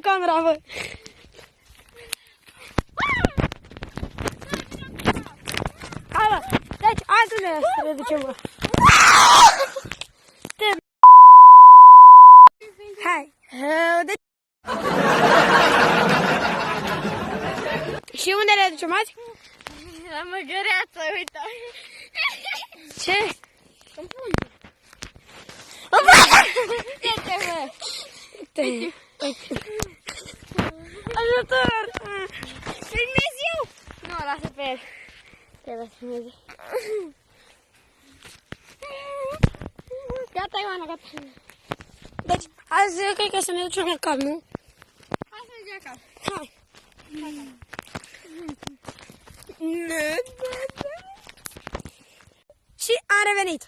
camera, bă. Hai, bă. Deci, hai să ne ducem, bă. Hai. Deci... Și unde le ducem azi? La măgăreață, uita. Ce? În punte. Uite, ajutor! Filmez eu! Nu, lasă pe el. Trebuie să filmezi. Gata, Ioana, gata. Deci, azi cred că să ne ducem la cal, nu? Hai să mergem acasă. Hai. Și am revenit.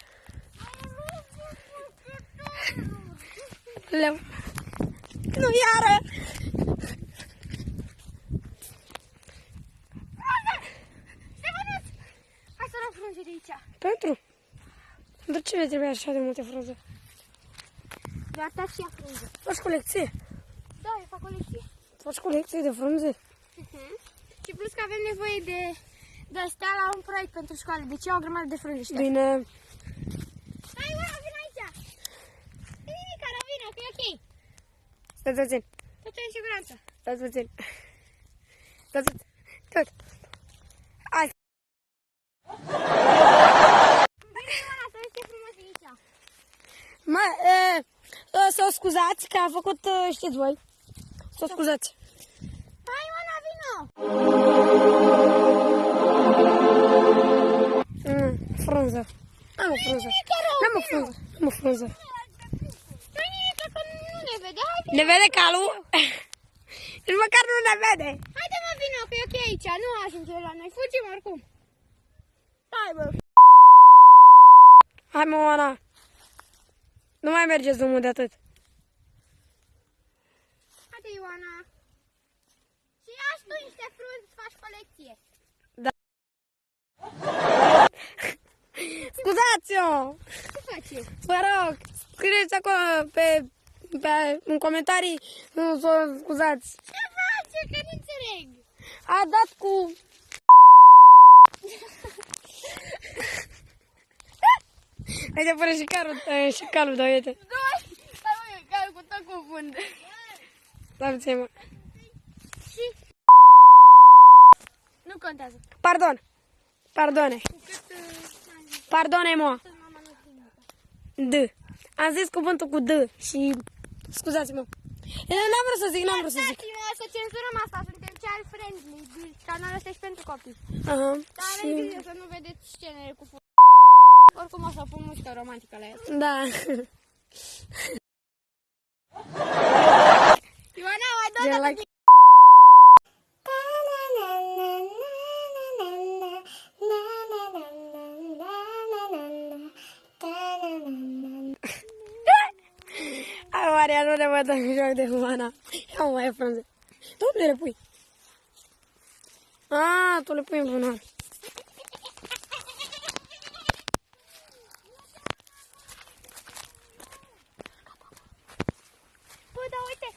Leu. Nu iară. Ștefănuț! Hai să luăm frunze de aici. Pentru? De ce ne trebuie așa de multe frunze? Doar ta și ia frunze. Faci colecție? Da, eu fac colecție. Faci colecție de frunze? Și plus că avem nevoie de astea la un proiect pentru școală. Deci iau o grămadă de frunze ăștia. Bine. Hai, Ioana, vin aici! Nimic, nu vină, că e ok. Stați puțin. Totul în siguranță. Stați puțin. Stați puțin. Tot. Hai. Vine, Ioana, să vezi ce frumos e aici. Mă, să o scuzați că am făcut, știți voi. Să o scuzați. Hai, Ioana, vină! Frunză. Am o frunză. N-am o frunză. Am o frunză. Nu-i nimic, că nu ne vede. Hai, vină. Ne vede calul? Nici măcar nu ne vede. Haide, mă, vină, că e ok aici. Nu ajunge la noi. Fugim oricum. Hai, bă. Hai, mă, Oana. Nu mai mergeți drumul de atât. Haide, Ioana. Și ia și tu niște frunzi să faci colecție. Scuzați-o! Ce faci? Vă rog, scrieți acolo în comentarii, nu să o scuzați. Ce face? Că nu înțeleg. A dat cu... Haide, pune și calul, da, uite. Stai, mă, care cu tot confund. Stai puțin, mă. Și... Nu contează. Pardon. Pardone. Pardone-mă. D. Am zis cuvântul cu D și... Scuzați-mă. N-am vrut să zic, n-am vrut să zic. Dați-mă să cenzurăm asta, suntem child friendly. Canalul ăsta e și pentru copii. Aha. Dar Și... aveți grijă să nu vedeți scenele cu oricum o să pun muzică romantică la el. Da. Ioana, mai dă Like... Hai, Maria, nu ne mai dăm joc de Humana. Ia, mă, e frunze. Tu unde le pui? Ah, tu le pui în bunar. Bă, da, uite.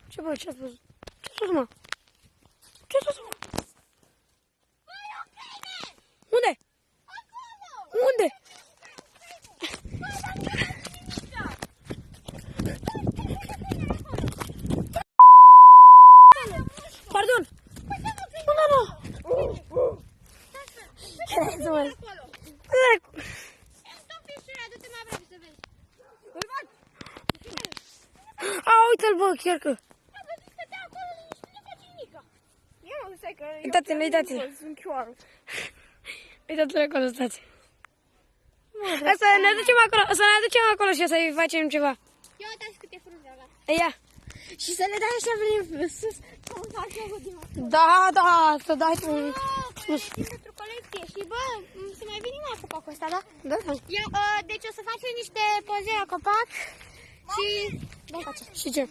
Ce bă, ce-ați văzut? Ce-ați văzut, mă? Ce-ați văzut, mă? Băi, o câine! Unde? Acolo! Unde? Pardon! Nu, nu, nu! Hai să mă... Stop pișurea, du-te mai vreme să vezi. A, uite-l, bă, chiar că... Da, bă, stătea acolo, nici nu face nimica. Ia mă, stai că... Uitați-l, uitați-l. Sunt chioarul. Uitați-l acolo, stați. Să ne ducem acolo, și să-i facem ceva. Ia uitați câte frunze avea. Ia. Și să le dai așa prin sus, cum fac eu din asta. Da, da, să dai un... Sus. Pentru colecție. Și bă, să mai venim la copacul ăsta, da? Da, da. Deci o să facem niște poze la copac și... Și ce?